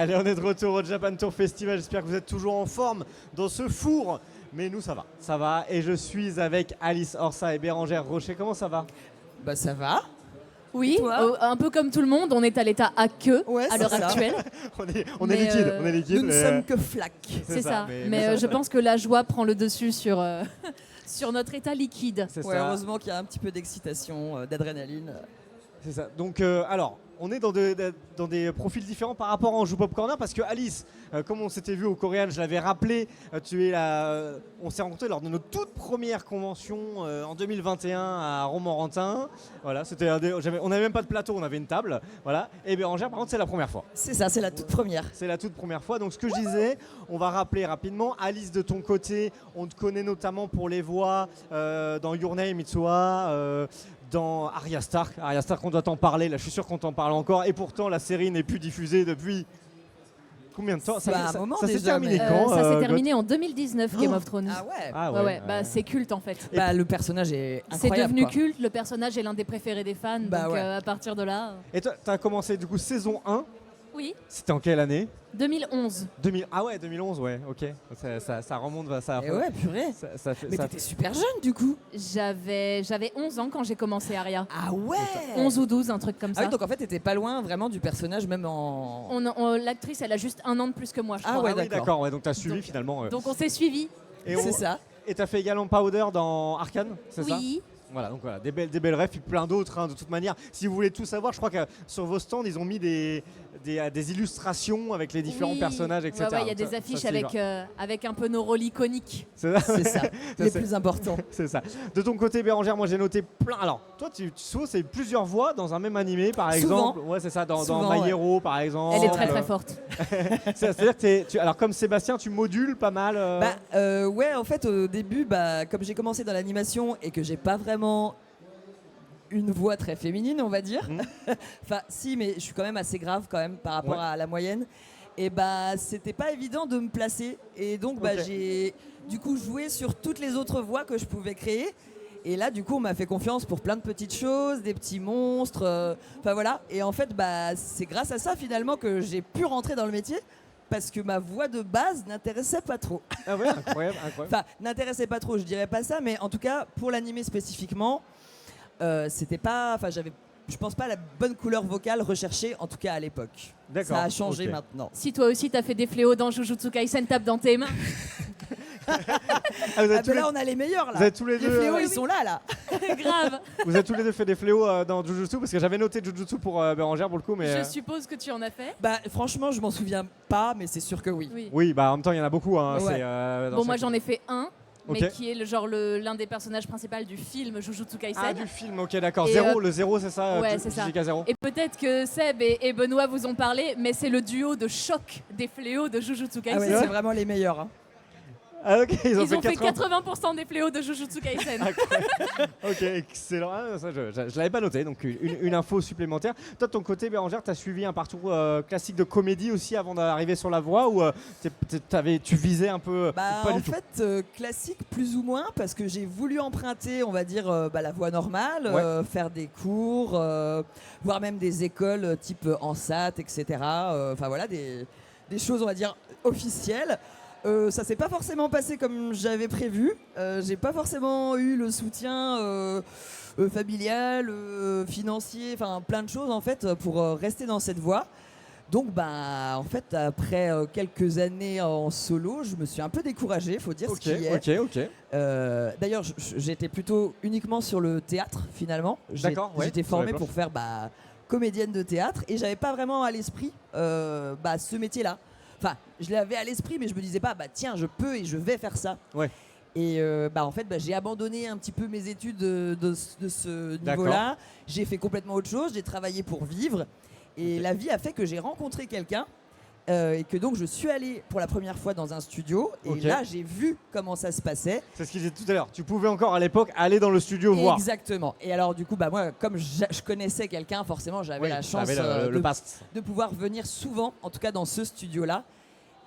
Allez, on est de retour au Japan Tour Festival. J'espère que vous êtes toujours en forme dans ce four. Mais nous, ça va. Ça va. Et je suis avec Alice Orsa et Bérangère Rocher. Comment ça va? Bah ça va. Oui, Toi un peu comme tout le monde, on est à l'état à queue Ouais, à c'est l'heure ça. actuelle. On est liquide. On est liquide. Nous ne sommes que flac. C'est ça. Mais ça- je pense que la joie prend le dessus sur, sur notre état liquide. C'est Ouais, ça. heureusement qu'il y a un petit peu d'excitation, d'adrénaline. C'est ça. Donc, alors, on est dans des profils différents par rapport à En Joue Pop Corner parce que Alice, comme on s'était vu au Coréen, je l'avais rappelé, on s'est rencontrés lors de notre toute première convention en 2021 à Romorantin. Voilà, on n'avait même pas de plateau, on avait une table. Voilà. Et Bérangère, par contre, c'est la première fois. C'est ça, c'est la toute première. C'est la toute première fois. Donc, ce que je disais, on va rappeler rapidement. Alice, de ton côté, on te connaît notamment pour les voix dans Your Name, Mitsuha, dans Arya Stark. Arya Stark, on doit t'en parler. Là, je suis sûr qu'on t'en parle encore. Et pourtant, la série n'est plus diffusée depuis combien de temps? C'est un moment ça s'est déjà, terminé mais- quand Ça s'est God terminé en 2019, Game of Thrones. Ah ouais. Ah Ouais, bah, c'est culte en fait. Bah le personnage est C'est incroyable. devenu quoi. culte, le personnage est l'un des préférés des fans, Bah donc ouais. à partir de là... Et toi, t'as commencé du coup saison 1. Oui, C'était en quelle année? 2011. 2000. Ah ouais, 2011, ouais, ok. Ça remonte, ça. Et ouais, purée. Ça fait. Mais ça t'étais super jeune du coup. J'avais 11 ans quand j'ai commencé Arya. Ah ouais. 11 ou 12, un truc comme Ah ça. oui, donc en fait t'étais pas loin vraiment du personnage même en. L'actrice, elle a juste un an de plus que moi, je Ah crois. ouais, Ah oui, d'accord. d'accord, ouais, donc t'as suivi Donc, finalement. Donc on s'est suivis. Et C'est ça. Et t'as fait également Powder dans Arcane, c'est ça? Oui. Voilà, donc voilà, des belles refs, puis plein d'autres, hein, de toute manière. Si vous voulez tout savoir, je crois que sur vos stands, ils ont mis des illustrations avec les différents Oui. personnages, etc. Ouais, il y a Donc des affiches c'est avec, avec un peu nos rôles iconiques. C'est ça, C'est ça. Les c'est- plus importants. c'est ça. De ton côté, Bérangère, moi j'ai noté plein. Alors, toi, tu souvent, c'est plusieurs voix dans un même animé, par Souvent. exemple. Ouais, c'est ça, dans Souvent, My ouais. Hero, par exemple. Elle est très très forte. C'est-à-dire que alors, comme Sébastien, tu modules pas mal. Bah ouais, en fait au début, bah comme j'ai commencé dans l'animation et que j'ai pas vraiment une voix très féminine, on va dire. Enfin, si, mais je suis quand même assez grave quand même par rapport Ouais. à la moyenne. Et bah, c'était pas évident de me placer. Et donc, bah, Ok. j'ai du coup joué sur toutes les autres voix que je pouvais créer. Et là, du coup, on m'a fait confiance pour plein de petites choses, des petits monstres. Enfin voilà. Et en fait, bah, c'est grâce à ça finalement que j'ai pu rentrer dans le métier. Parce que ma voix de base n'intéressait pas trop. Ah ouais, incroyable, incroyable. Enfin, n'intéressait pas trop, je dirais pas ça, mais en tout cas, pour l'animé spécifiquement, c'était pas. Enfin, j'avais, je pense pas, la bonne couleur vocale recherchée, en tout cas à l'époque. D'accord, Ça a changé ok. maintenant. Si toi aussi t'as fait des fléaux dans Jujutsu Kaisen, tape dans tes mains. Ah, vous, avez Ah, tous ben les, là, on a les meilleurs là. vous avez tous les Les deux. fléaux, ils sont là. Grave. Vous avez tous les deux fait des fléaux dans Jujutsu parce que j'avais noté Jujutsu pour Bérangère pour le coup, mais Je suppose que tu en as fait. Bah, franchement, je m'en souviens pas, mais c'est sûr que oui. Oui. oui, bah en même temps il y en a beaucoup. Hein, Ouais. c'est, dans Bon, moi chaque- j'en ai fait un, mais Ok. qui est l'un des personnages principaux du film Jujutsu Kaisen. Ah, du film, ok, d'accord. Et, Zéro, le zéro, c'est ça ouais, c'est ça. JK 0. Et peut-être que Seb et Benoît vous ont parlé, mais c'est le duo de choc des fléaux de Jujutsu Ah ouais, Kaisen. c'est vraiment les meilleurs. Hein. Ah, ok, ils ont Ils ont fait 80. 80% des fléaux de Jujutsu Kaisen. Ok, excellent. Ah, ça, je l'avais pas noté, donc une info supplémentaire. Toi, de ton côté, Bérangère, tu as suivi un parcours classique de comédie aussi avant d'arriver sur la voix ou tu visais un peu Bah, pas en du tout. fait, classique plus ou moins, parce que j'ai voulu emprunter, on va dire, bah, la voie normale, Ouais. faire des cours, voire même des écoles type ANSAT, etc. Enfin voilà, des choses, on va dire, officielles. Ça s'est pas forcément passé comme j'avais prévu. J'ai pas forcément eu le soutien familial, financier, enfin plein de choses en fait pour rester dans cette voie. Donc bah en fait après quelques années en solo, je me suis un peu découragé, faut dire ce Ok, qui est. ok. D'ailleurs, j'étais plutôt uniquement sur le théâtre finalement. D'accord, ouais, J'étais sur les formée planches. pour faire comédienne de théâtre et j'avais pas vraiment à l'esprit ce métier-là. Enfin, je l'avais à l'esprit, mais je me disais pas, bah tiens, je peux et je vais faire ça. Ouais. Et en fait, j'ai abandonné un petit peu mes études de ce D'accord. niveau-là. J'ai fait complètement autre chose. J'ai travaillé pour vivre. Et Ok. la vie a fait que j'ai rencontré quelqu'un et que donc je suis allée pour la première fois dans un studio. Et Ok. là, j'ai vu comment ça se passait. C'est ce qu'il disait tout à l'heure. Tu pouvais encore à l'époque aller dans le studio voir. Exactement. Et alors, du coup, moi, comme je connaissais quelqu'un, forcément, j'avais Oui, la chance t'avais le past. de pouvoir venir souvent, en tout cas dans ce studio-là.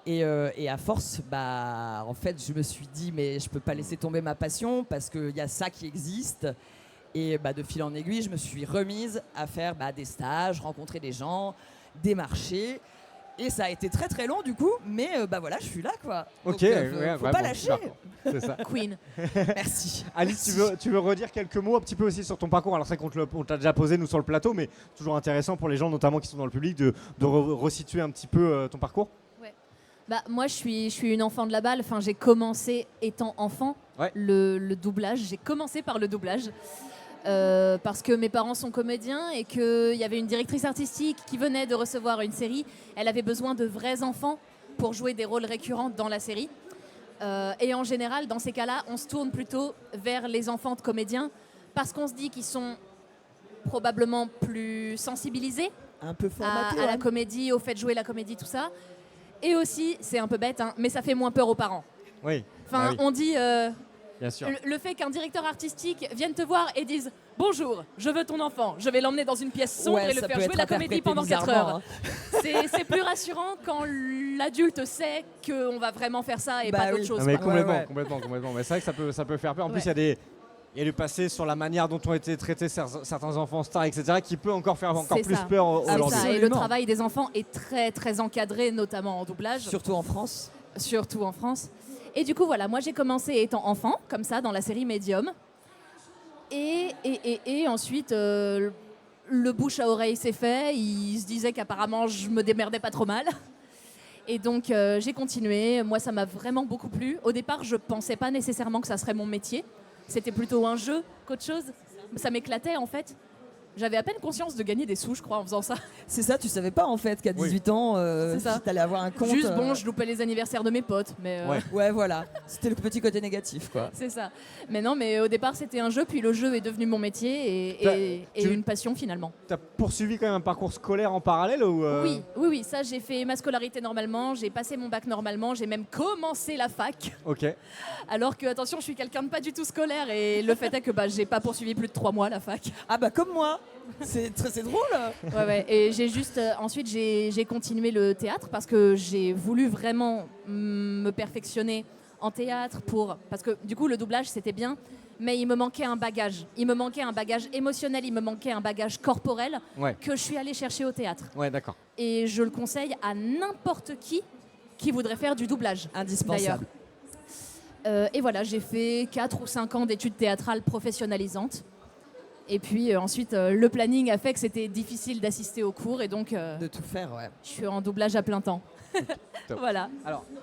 Et à force, en fait, je me suis dit, mais je peux pas laisser tomber ma passion parce qu'il y a ça qui existe. Et de fil en aiguille, je me suis remise à faire des stages, rencontrer des gens, démarcher. Et ça a été très très long du coup, mais bah voilà, je suis là quoi. Ok, Donc, ouais, faut ouais, pas bon, lâcher. super. C'est ça. Queen. Merci. Alice, tu veux redire quelques mots un petit peu aussi sur ton parcours? Alors c'est qu'on on t'a déjà posé nous sur le plateau, mais toujours intéressant pour les gens notamment qui sont dans le public de resituer un petit peu ton parcours. Bah, moi, je suis une enfant de la balle. Enfin, j'ai commencé étant enfant le doublage. J'ai commencé par le doublage parce que mes parents sont comédiens et qu'il y avait une directrice artistique qui venait de recevoir une série. Elle avait besoin de vrais enfants pour jouer des rôles récurrents dans la série. Et en général, dans ces cas-là, on se tourne plutôt vers les enfants de comédiens parce qu'on se dit qu'ils sont probablement plus sensibilisés Un peu formaté. à la comédie, au fait de jouer la comédie, tout ça. Et aussi, c'est un peu bête, hein, mais ça fait moins peur aux parents. Oui. Enfin, oui, on dit bien sûr. le fait qu'un directeur artistique vienne te voir et dise « Bonjour, je veux ton enfant, je vais l'emmener dans une pièce sombre et le faire jouer la comédie pendant 4 heures. » C'est plus rassurant quand l'adulte sait qu'on va vraiment faire ça et Bah pas oui. d'autre chose. Ah, mais quoi. complètement. Mais c'est vrai que ça peut faire peur. En plus, Ouais. il y a du passé sur la manière dont ont été traités certains enfants stars, etc., qui peut encore faire encore C'est plus ça. peur C'est aujourd'hui. ça. Et le Absolument. travail des enfants est très très encadré, notamment en doublage. Surtout en France. Surtout en France. Et du coup, voilà, moi j'ai commencé étant enfant, comme ça, dans la série Medium. Et ensuite, le bouche à oreille s'est fait. Il se disait qu'apparemment, je me démerdais pas trop mal. Et donc, j'ai continué. Moi, ça m'a vraiment beaucoup plu. Au départ, je pensais pas nécessairement que ça serait mon métier. C'était plutôt un jeu qu'autre chose. Ça m'éclatait, en fait. J'avais à peine conscience de gagner des sous, je crois, en faisant ça. C'est ça, tu savais pas en fait qu'à 18 ans, C'est ça. t'allais avoir un compte. Juste, bon, je loupais les anniversaires de mes potes, mais... Ouais. Ouais, voilà. C'était le petit côté négatif, quoi. C'est ça. Mais non, mais au départ, c'était un jeu, puis le jeu est devenu mon métier et Tu- une passion, finalement. T'as poursuivi quand même un parcours scolaire en parallèle ou Oui, ça, j'ai fait ma scolarité normalement, j'ai passé mon bac normalement, j'ai même commencé la fac. Ok. Alors que, attention, je suis quelqu'un de pas du tout scolaire et le fait est que j'ai pas poursuivi plus de 3 mois la fac. Ah bah comme moi. C'est drôle. Ouais. Et j'ai juste, ensuite, j'ai continué le théâtre parce que j'ai voulu vraiment me perfectionner en théâtre parce que du coup, le doublage, c'était bien, mais il me manquait un bagage. Il me manquait un bagage émotionnel, il me manquait un bagage corporel Ouais. que je suis allée chercher au théâtre. Ouais, d'accord. Et je le conseille à n'importe qui voudrait faire du doublage. Indispensable. Et voilà, j'ai fait 4 ou 5 ans d'études théâtrales professionnalisantes. Et puis ensuite, le planning a fait que c'était difficile d'assister aux cours et donc De tout faire, ouais. je suis en doublage à plein temps. Top. Voilà. Alors, Et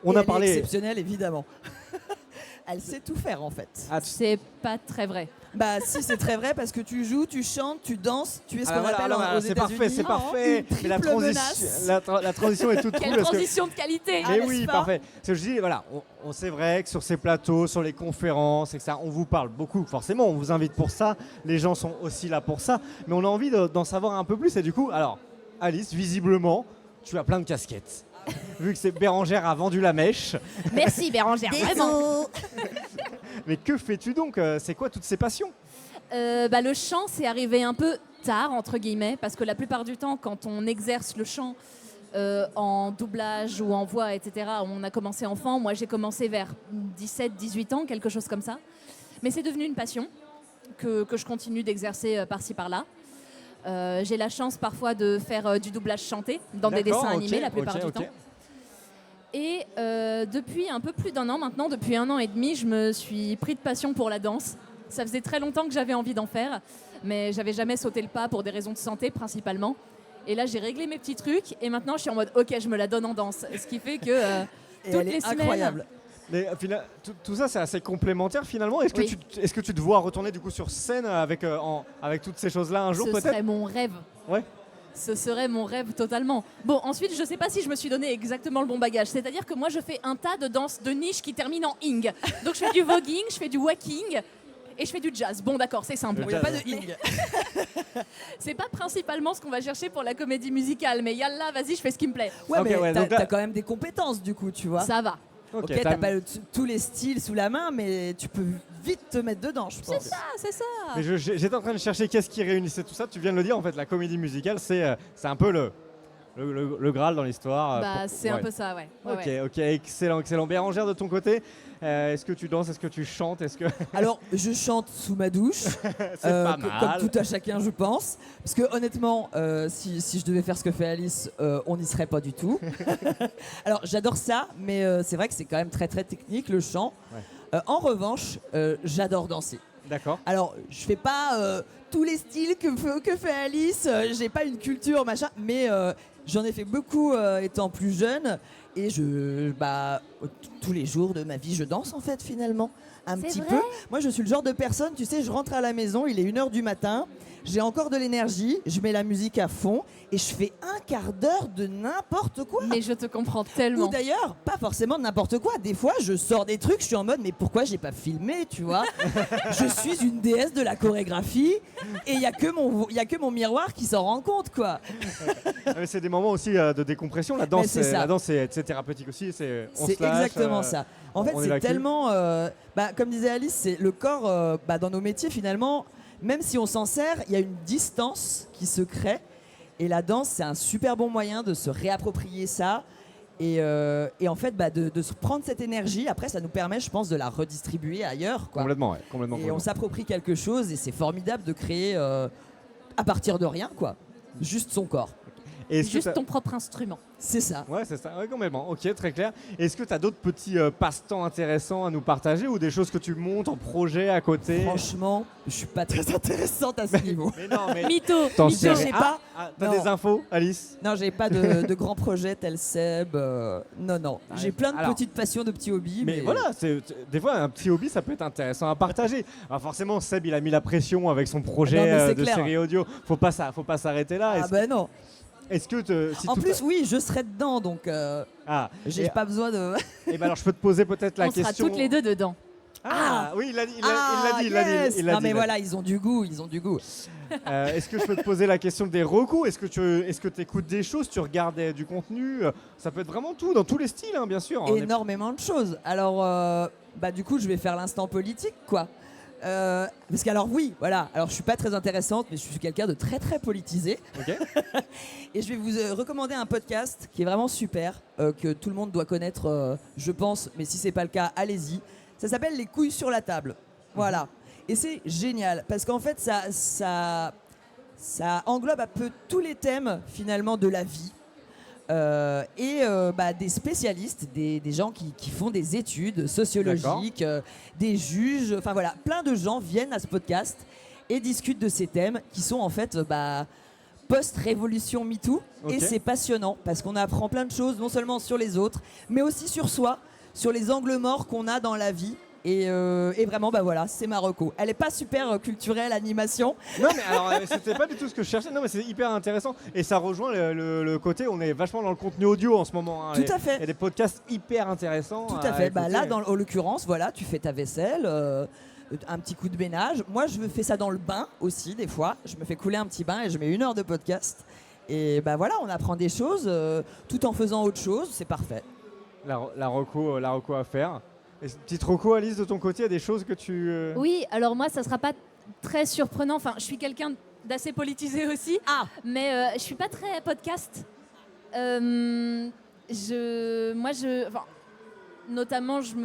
on a elle est parlé. exceptionnelle, évidemment. Elle sait tout faire, en fait. Ah, C'est pas très vrai. Bah si, c'est très vrai, parce que tu joues, tu chantes, tu danses, tu es ce Ah, qu'on voilà, appelle alors, aux c'est États-Unis. parfait, c'est parfait. Une Mais la triple transition, menace. la transition est toute cool. Quelle parce que- transition de qualité. Ah, Mais n'est-ce oui, pas parfait. Parce que je dis, voilà, c'est vrai que sur ces plateaux, sur les conférences, et que ça, on vous parle beaucoup. Forcément, on vous invite pour ça. Les gens sont aussi là pour ça. Mais on a envie d'en savoir un peu plus. Et du coup, alors, Alice, visiblement, tu as plein de casquettes. Vu que c'est Bérangère a vendu la mèche. Merci Bérangère, vraiment. Mais que fais-tu donc? C'est quoi toutes ces passions? Le chant, c'est arrivé un peu tard, entre guillemets, parce que la plupart du temps, quand on exerce le chant en doublage ou en voix, etc., on a commencé enfant. Moi, j'ai commencé vers 17-18 ans, quelque chose comme ça. Mais c'est devenu une passion que je continue d'exercer par-ci, par-là. J'ai la chance parfois de faire du doublage chanté dans des D'accord, dessins ok, animés la plupart ok, du ok. temps. Et depuis un peu plus d'un an maintenant, depuis 1 an et demi, je me suis pris de passion pour la danse. Ça faisait très longtemps que j'avais envie d'en faire, mais j'avais jamais sauté le pas pour des raisons de santé principalement. Et là, j'ai réglé mes petits trucs et maintenant, je suis en mode OK, je me la donne en danse. Ce qui fait que Et toutes elle les est semaines, incroyable. Mais tout ça, c'est assez complémentaire finalement. Est-ce que, Oui. est-ce que tu te vois retourner du coup sur scène avec toutes ces choses-là un jour ce peut-être? serait mon rêve. Ouais. Ce serait mon rêve totalement. Bon, ensuite, je sais pas si je me suis donné exactement le bon bagage. C'est-à-dire que moi, je fais un tas de danses de niche qui terminent en ing. Donc, je fais du voguing, je fais du walking et je fais du jazz. Bon, d'accord, c'est simple. Le Il n'y a pas de jazz. ing. C'est pas principalement ce qu'on va chercher pour la comédie musicale, mais yallah, vas-y, je fais ce qui me plaît. Ouais, Ok, mais ouais, t'as donc là- t'as quand même des compétences, du coup, tu vois. Ça va. Ok, t'as- t'as pas tous les styles sous la main, mais tu peux vite te mettre dedans, je pense. C'est ça. Mais j'étais en train de chercher qu'est-ce qui réunissait tout ça. Tu viens de le dire en fait, la comédie musicale, c'est un peu le Graal dans l'histoire. C'est un peu ça, ouais. Ok, excellent. Bérengère, de ton côté, est-ce que tu danses, est-ce que tu chantes, Alors, je chante sous ma douche, C'est pas mal. comme tout à chacun, je pense. Parce que honnêtement, si je devais faire ce que fait Alice, on n'y serait pas du tout. Alors, j'adore ça, mais c'est vrai que c'est quand même très très technique, le chant. Ouais. En revanche, j'adore danser. D'accord. Alors, je fais pas tous les styles que fait Alice, j'ai pas une culture, machin, mais j'en ai fait beaucoup étant plus jeune. Et tous les jours de ma vie, je danse en fait finalement, un petit peu. Moi, je suis le genre de personne, tu sais, je rentre à la maison, il est 1h du matin, j'ai encore de l'énergie, je mets la musique à fond et je fais un quart d'heure de n'importe quoi. Mais je te comprends tellement. Ou d'ailleurs, pas forcément de n'importe quoi. Des fois, je sors des trucs, je suis en mode, mais pourquoi j'ai pas filmé, tu vois? Je suis une déesse de la chorégraphie et il y a que mon miroir qui s'en rend compte, quoi. Mais c'est des moments aussi de décompression. La danse, c'est thérapeutique aussi. C'est exactement ça. En fait, c'est évacue. tellement, comme disait Alice, c'est le corps. Dans nos métiers, finalement, même si on s'en sert, il y a une distance qui se crée. Et la danse, c'est un super bon moyen de se réapproprier ça. Et en fait, de se prendre cette énergie, après, ça nous permet, je pense, de la redistribuer ailleurs, quoi. Complètement. Et on s'approprie quelque chose et c'est formidable de créer à partir de rien, quoi. Juste son corps. Juste ton propre instrument. C'est ça. Ouais, c'est ça. Ouais, complètement. Ok, très clair. Est-ce que tu as d'autres petits passe-temps intéressants à nous partager ou des choses que tu montes en projet à côté? Franchement, je suis pas très intéressante à ce niveau. Mais non, mais Mytho. J'ai pas. T'as des infos, Alice? Non, j'ai pas de grands projets tel Seb. Non. J'ai plein de petites passions, de petits hobbies. Mais voilà, des fois, un petit hobby, ça peut être intéressant à partager. Alors forcément, Seb, il a mis la pression avec son projet de série audio. Faut pas s'arrêter là. Non. Est-ce que en plus, oui, je serai dedans, donc j'ai pas besoin de. Et alors, je peux te poser peut-être la question. On sera toutes les deux dedans. Oui, il l'a dit. Non, mais voilà, ils ont du goût. Est-ce que je peux te poser la question des recos? Est-ce que tu écoutes des choses, tu regardes du contenu? Ça peut être vraiment tout, dans tous les styles, hein, bien sûr. Énormément de choses. Alors, du coup, je vais faire l'instant politique, quoi. Parce que alors je suis pas très intéressante, mais je suis quelqu'un de très très politisé. Okay. Et je vais vous recommander un podcast qui est vraiment super, que tout le monde doit connaître, je pense, mais si c'est pas le cas, allez-y. Ça s'appelle Les couilles sur la table. Voilà. Et c'est génial parce qu'en fait ça englobe un peu tous les thèmes finalement de la vie. Des spécialistes, des gens qui font des études sociologiques, des juges, enfin voilà, plein de gens viennent à ce podcast et discutent de ces thèmes qui sont en fait post-révolution MeToo. Okay. Et c'est passionnant parce qu'on apprend plein de choses, non seulement sur les autres, mais aussi sur soi, sur les angles morts qu'on a dans la vie. Et vraiment, c'est ma reco. Elle est pas super culturelle, animation. Non, mais alors, c'était pas du tout ce que je cherchais. Non, mais c'est hyper intéressant. Et ça rejoint le côté, on est vachement dans le contenu audio en ce moment. Tout à fait. Il y a des podcasts hyper intéressants. Tout à fait. Là, en l'occurrence, voilà, tu fais ta vaisselle, un petit coup de ménage. Moi, je fais ça dans le bain aussi, des fois. Je me fais couler un petit bain et je mets 1 heure de podcast. Et on apprend des choses tout en faisant autre chose. C'est parfait. La reco à faire. Et petite reco, Alice, de ton côté, il y a des choses que tu... Oui, alors moi, ça sera pas très surprenant. Enfin, je suis quelqu'un d'assez politisé aussi, mais je suis pas très podcast. Notamment, je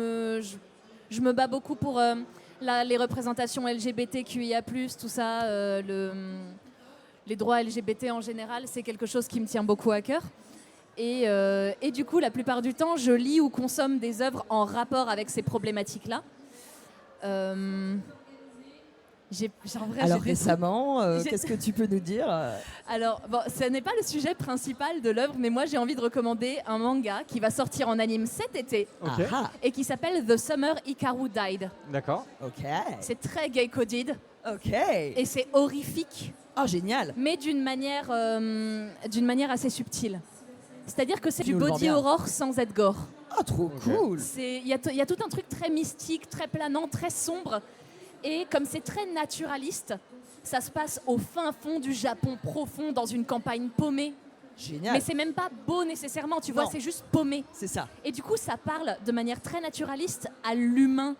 me bats beaucoup pour les représentations LGBTQIA+, tout ça, les droits LGBT en général, c'est quelque chose qui me tient beaucoup à cœur. Et du coup, la plupart du temps, je lis ou consomme des œuvres en rapport avec ces problématiques-là. Récemment, qu'est-ce que tu peux nous dire? Alors, ce n'est pas le sujet principal de l'œuvre, mais moi, j'ai envie de recommander un manga qui va sortir en anime cet été et qui s'appelle The Summer Hikaru Died. D'accord. Ok. C'est très gay-coded. Ok. Et c'est horrifique. Oh, génial. Mais d'une manière assez subtile. C'est-à-dire que c'est du body horror sans être gore. Oh, trop cool. Il y a tout un truc très mystique, très planant, très sombre. Et comme c'est très naturaliste, ça se passe au fin fond du Japon profond, dans une campagne paumée. Génial. Mais c'est même pas beau nécessairement, tu vois, c'est juste paumé. C'est ça. Et du coup, ça parle de manière très naturaliste à l'humain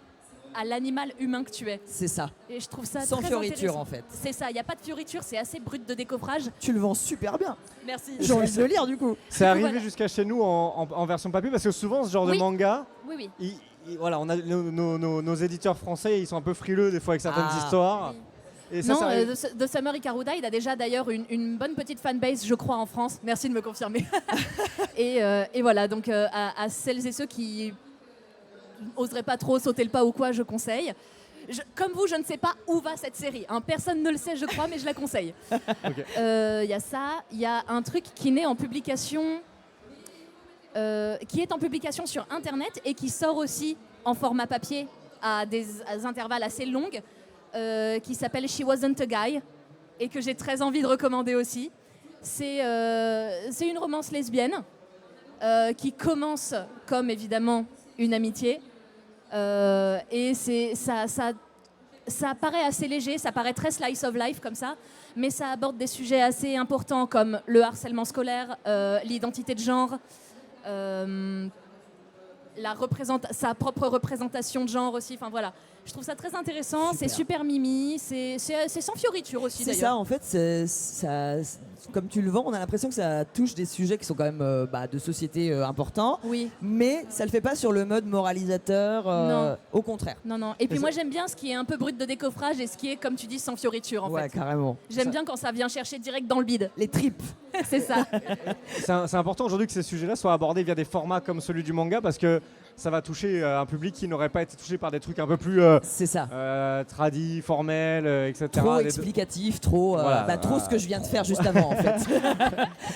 à l'animal humain que tu es. C'est ça. Et je trouve ça Sans très fioriture intéressant. en fait. C'est ça, il n'y a pas de fioriture, c'est assez brut de décoffrage. Tu le vends super bien. Merci. J'ai envie de le lire du coup. C'est arrivé voilà. jusqu'à chez nous en version papier parce que souvent ce genre de Oui. manga, Oui. voilà, on a nos éditeurs français, ils sont un peu frileux des fois avec certaines histoires. Et ça, Non, ça arrive. The Summer Ikaruda, il a déjà d'ailleurs une bonne petite fanbase, je crois, en France. Merci de me confirmer. et voilà, donc à celles et ceux qui n'oseraient pas trop sauter le pas ou quoi, je conseille. Comme vous, je ne sais pas où va cette série. Hein. Personne ne le sait, je crois, mais je la conseille. Il y a ça, il y a un truc qui naît en publication, qui est en publication sur Internet et qui sort aussi en format papier à des intervalles assez longs. Qui s'appelle She Wasn't a Guy et que j'ai très envie de recommander aussi. C'est une romance lesbienne qui commence comme évidemment une amitié et ça paraît assez léger, ça paraît très slice of life comme ça, mais ça aborde des sujets assez importants comme le harcèlement scolaire, l'identité de genre, sa propre représentation de genre aussi, enfin voilà. Je trouve ça très intéressant, c'est super mimi, c'est sans fioriture aussi d'ailleurs. C'est ça, en fait, comme tu le vends, on a l'impression que ça touche des sujets qui sont quand même de société importants, oui. Mais ça le fait pas sur le mode moralisateur, Non. au contraire. Non. Et puis moi j'aime bien ce qui est un peu brut de décoffrage et ce qui est, comme tu dis, sans fioriture en Ouais, fait. carrément. J'aime bien quand ça vient chercher direct dans le bide. Les tripes. C'est ça. C'est important aujourd'hui que ces sujets-là soient abordés via des formats comme celui du manga parce que ça va toucher un public qui n'aurait pas été touché par des trucs un peu plus c'est ça. tradis, formels, etc. Trop explicatif, trop, Voilà, trop ce que je viens de faire juste avant en fait.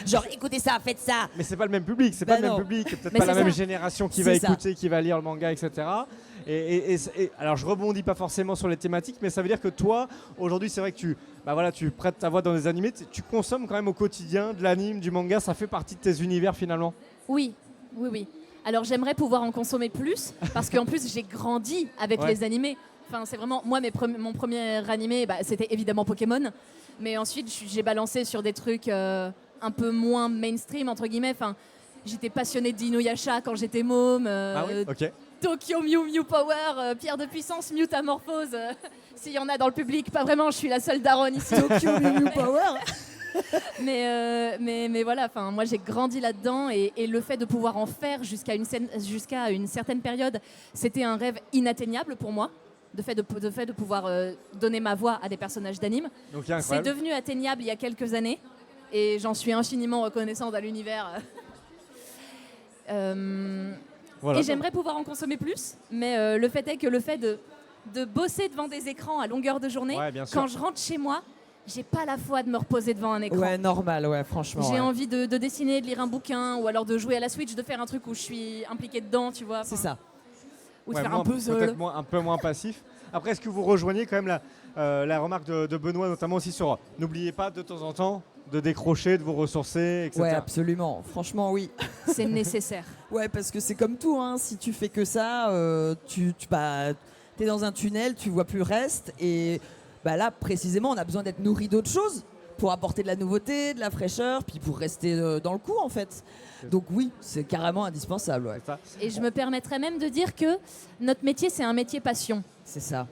Genre écoutez ça, faites ça. Mais c'est pas le même public, c'est Bah pas le non. même public, peut-être Mais pas la c'est même ça. génération qui C'est va ça. écouter, qui va lire le manga, etc. Et alors je rebondis pas forcément sur les thématiques, mais ça veut dire que toi, aujourd'hui, c'est vrai que tu prêtes ta voix dans des animés, tu consommes quand même au quotidien de l'anime, du manga, ça fait partie de tes univers finalement. Oui. Alors j'aimerais pouvoir en consommer plus parce qu'en plus j'ai grandi avec les animés. Enfin c'est vraiment moi mon premier animé, c'était évidemment Pokémon, mais ensuite j'ai balancé sur des trucs un peu moins mainstream entre guillemets. Enfin j'étais passionnée d'Inuyasha quand j'étais môme. Ok. Tokyo Mew Power, Pierre de puissance, Mutamorphose. S'il y en a dans le public, pas vraiment, je suis la seule daronne ici. Tokyo Mew Power. mais voilà, enfin moi j'ai grandi là-dedans et le fait de pouvoir en faire jusqu'à une certaine période, c'était un rêve inatteignable pour moi. De fait de pouvoir donner ma voix à des personnages d'anime. C'est devenu atteignable il y a quelques années et j'en suis infiniment reconnaissante à l'univers. Voilà. Et j'aimerais pouvoir en consommer plus, mais le fait est que le fait de bosser devant des écrans à longueur de journée, quand je rentre chez moi, j'ai pas la foi de me reposer devant un écran. Ouais, normal, ouais, franchement. J'ai envie de dessiner, de lire un bouquin, ou alors de jouer à la Switch, de faire un truc où je suis impliquée dedans, tu vois. C'est ça. Ou de faire un puzzle. Peut-être un peu moins passif. Après, est-ce que vous rejoignez quand même la remarque de Benoît, notamment aussi sur n'oubliez pas de temps en temps de décrocher, de vous ressourcer, etc. Ouais, absolument. Franchement, oui. C'est nécessaire. Ouais, parce que c'est comme tout, hein. Si tu fais que ça, t'es dans un tunnel, tu vois plus le reste. Et là, précisément, on a besoin d'être nourri d'autres choses pour apporter de la nouveauté, de la fraîcheur, puis pour rester dans le coup, en fait. Donc oui, c'est carrément indispensable. Ouais. Et je me permettrais même de dire que notre métier, c'est un métier passion. C'est ça.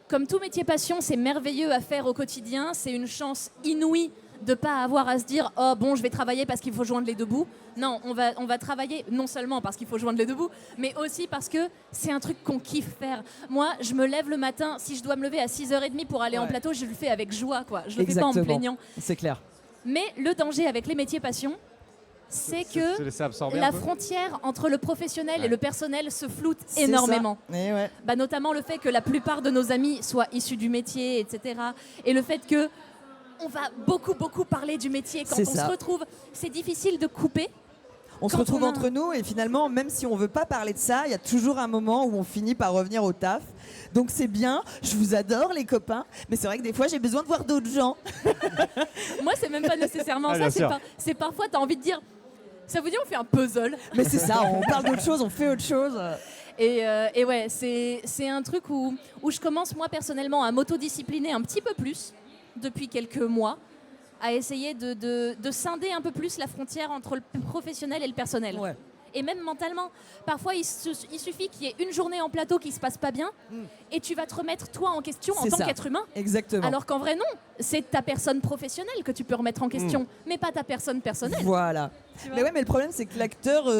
Comme tout métier passion, c'est merveilleux à faire au quotidien. C'est une chance inouïe de ne pas avoir à se dire « Oh bon, je vais travailler parce qu'il faut joindre les deux bouts ». Non, on va travailler non seulement parce qu'il faut joindre les deux bouts, mais aussi parce que c'est un truc qu'on kiffe faire. Moi, je me lève le matin, si je dois me lever à 6h30 pour aller en plateau, je le fais avec joie, quoi. Je le fais pas en me plaignant. C'est clair. Mais le danger avec les métiers passion, c'est que la frontière entre le professionnel et le personnel se floute énormément. Notamment le fait que la plupart de nos amis soient issus du métier, etc. Et le fait que on va beaucoup parler du métier. Quand on se retrouve, c'est difficile de couper. On se retrouve entre nous et finalement, même si on veut pas parler de ça, il y a toujours un moment où on finit par revenir au taf. Donc c'est bien, je vous adore les copains, mais c'est vrai que des fois j'ai besoin de voir d'autres gens. Moi, c'est même pas nécessairement ça. C'est parfois, tu as envie de dire, ça vous dit on fait un puzzle. Mais c'est ça, on parle d'autre chose, on fait autre chose. Et ouais, c'est un truc où je commence moi personnellement à m'autodiscipliner un petit peu plus depuis quelques mois, à essayer de scinder un peu plus la frontière entre le professionnel et le personnel. Ouais. et même mentalement. Parfois, il suffit qu'il y ait une journée en plateau qui se passe pas bien et tu vas te remettre toi en question en tant qu'être humain. Exactement. Alors qu'en vrai, non. C'est ta personne professionnelle que tu peux remettre en question, mais pas ta personne personnelle. Voilà. Mais ouais, mais le problème, c'est que l'acteur,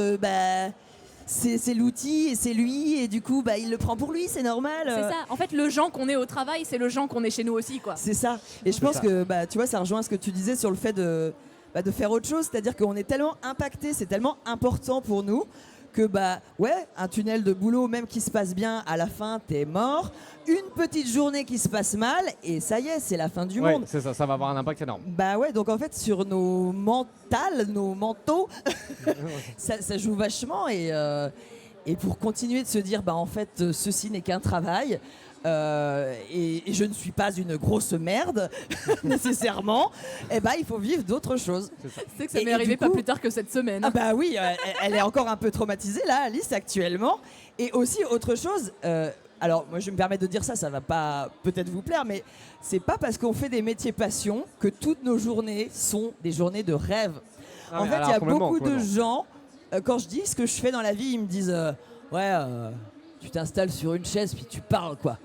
c'est l'outil et c'est lui, et du coup, il le prend pour lui, c'est normal. C'est ça. En fait, le genre qu'on est au travail, c'est le genre qu'on est chez nous aussi, quoi. C'est ça. Et je pense que, tu vois, ça rejoint ce que tu disais sur le fait de faire autre chose. C'est-à-dire qu'on est tellement impacté, c'est tellement important pour nous que, un tunnel de boulot, même qui se passe bien, à la fin, t'es mort. Une petite journée qui se passe mal, et ça y est, c'est la fin du monde. C'est ça, ça va avoir un impact énorme. Donc en fait, sur nos mentales, nos mentaux, ça joue vachement. Et pour continuer de se dire, en fait, ceci n'est qu'un travail, et je ne suis pas une grosse merde nécessairement, il faut vivre d'autres choses. C'est que ça m'est arrivé pas plus tard que cette semaine. Ah oui, elle est encore un peu traumatisée là, Alice, actuellement. Et aussi autre chose, alors moi je me permets de dire ça va pas peut-être vous plaire, mais c'est pas parce qu'on fait des métiers passion que toutes nos journées sont des journées de rêve. En fait, il y a beaucoup de gens, quand je dis ce que je fais dans la vie, ils me disent tu t'installes sur une chaise puis tu parles, quoi.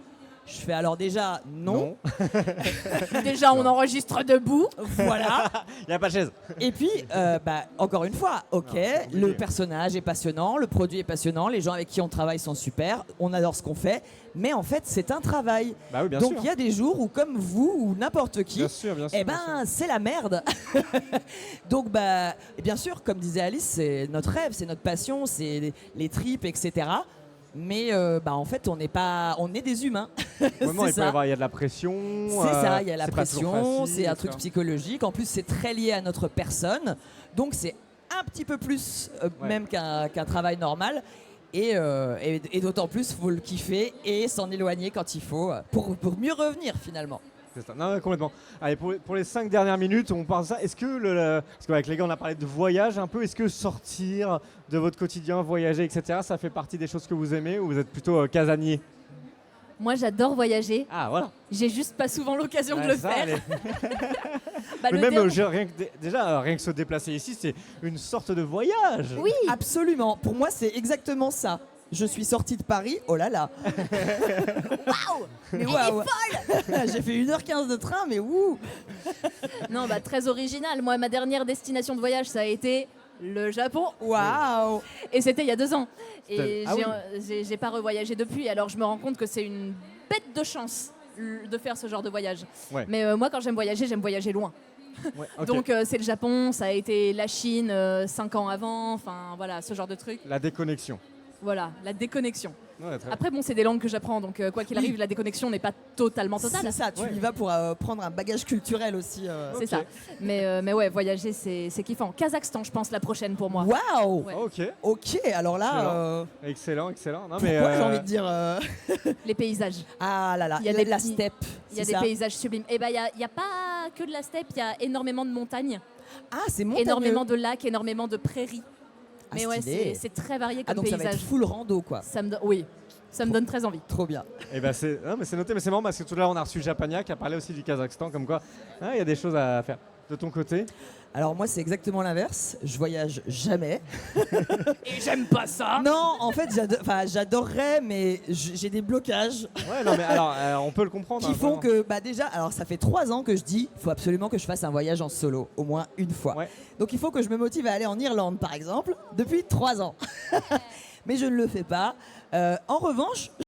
Je fais alors déjà non. Déjà on enregistre debout. Voilà. Il n'y a pas de chaise. Et puis encore une fois, le personnage est passionnant, le produit est passionnant, les gens avec qui on travaille sont super, on adore ce qu'on fait, mais en fait c'est un travail. Oui, bien Donc sûr. il y a des jours où, comme vous ou n'importe qui, bien sûr, c'est la merde. Donc bien sûr, comme disait Alice, c'est notre rêve, c'est notre passion, c'est les tripes, etc. Mais en fait, on est des humains. Vraiment, il y a de la pression. C'est ça, il y a la pression, facile, c'est un truc psychologique. En plus, c'est très lié à notre personne. Donc, c'est un petit peu plus même qu'un travail normal. Et d'autant plus, il faut le kiffer et s'en éloigner quand il faut pour mieux revenir finalement. C'est ça. Non, complètement. Allez, pour les 5 dernières minutes, on parle de ça. Est-ce que, parce qu'avec les gars, on a parlé de voyage un peu, est-ce que sortir de votre quotidien, voyager, etc., ça fait partie des choses que vous aimez ou vous êtes plutôt casanier? Moi, j'adore voyager. Ah, voilà. J'ai juste pas souvent l'occasion de le faire. Mais même rien que se déplacer ici, c'est une sorte de voyage. Oui, absolument. Pour moi, c'est exactement ça. Je suis sortie de Paris, oh là là. Waouh, mais waouh. J'ai fait 1h15 de train, mais wouh. Non, très original. Moi, ma dernière destination de voyage, ça a été le Japon. Waouh. Et c'était il y a 2 ans. Et Ah j'ai pas revoyagé depuis. Alors je me rends compte que c'est une bête de chance de faire ce genre de voyage. Ouais. Mais moi, quand j'aime voyager loin. Ouais, okay. Donc c'est le Japon, ça a été la Chine 5 ans avant. Enfin voilà, ce genre de truc. La déconnexion. Voilà, la déconnexion. Ouais, après, c'est des langues que j'apprends, donc quoi qu'il arrive, la déconnexion n'est pas totalement totale. C'est ça, tu y vas pour prendre un bagage culturel aussi. C'est ça. Mais ouais, voyager, c'est kiffant. Kazakhstan, je pense, la prochaine pour moi. Waouh. Ouais. Ok, alors là... Excellent. Non, pourquoi j'ai envie de dire... Les paysages. Ah là là, il y a la steppe. Il y a des paysages sublimes. Et il n'y a pas que de la steppe, il y a énormément de montagnes. Ah, c'est montagneux. Énormément de lacs, énormément de prairies. Mais stylé. ouais, c'est très varié comme donc paysage. Ça va être full rando, quoi. Oui, ça me donne très envie. Trop bien. Et c'est noté, mais c'est marrant parce que tout à l'heure on a reçu Japania qui a parlé aussi du Kazakhstan, comme quoi il y a des choses à faire. De ton côté? Alors moi c'est exactement l'inverse, je voyage jamais. Et j'aime pas ça. Non, en fait j'adorerais, mais j'ai des blocages. Ouais, non mais alors on peut le comprendre. Qui font que déjà, alors ça fait 3 ans que je dis, il faut absolument que je fasse un voyage en solo, au moins une fois. Ouais. Donc il faut que je me motive à aller en Irlande par exemple, depuis 3 ans. Mais je ne le fais pas. En revanche,